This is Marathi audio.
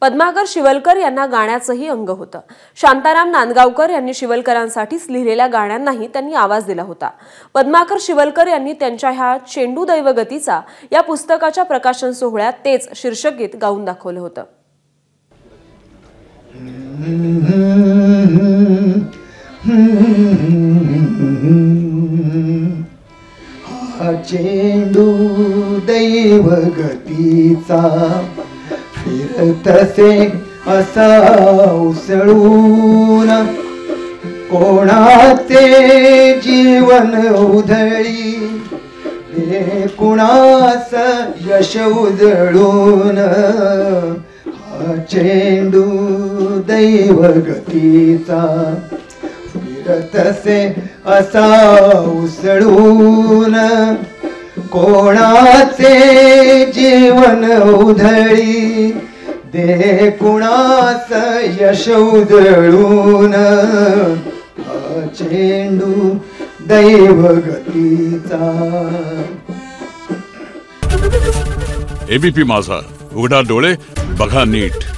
पद्माकर शिवलकर यांना गाण्याचंही अंग होतं। शांताराम नांदगावकर यांनी शिवलकरांसाठीच लिहिलेल्या गाण्यांनाही त्यांनी आवाज दिला होता। पद्माकर शिवलकर यांनी त्यांच्या ह्या चेंडू दैवगतीचा या पुस्तकाच्या प्रकाशन सोहळ्यात तेच शीर्षक गीत गाऊन दाखवलं होतं। चेंडू दैवगतीचा फिरतसे असा उसळून कोणाचे जीवन उधळी हे कुणास यश उजळून हा चेंडू दैवगतीचा फिरतसे असा उसळून कोणाचे जीवन उधळी दे कुणास यश उजळून हा चेंडू दैवगतीचा। एबीपी माझा, उघडा डोळे बघा नीट।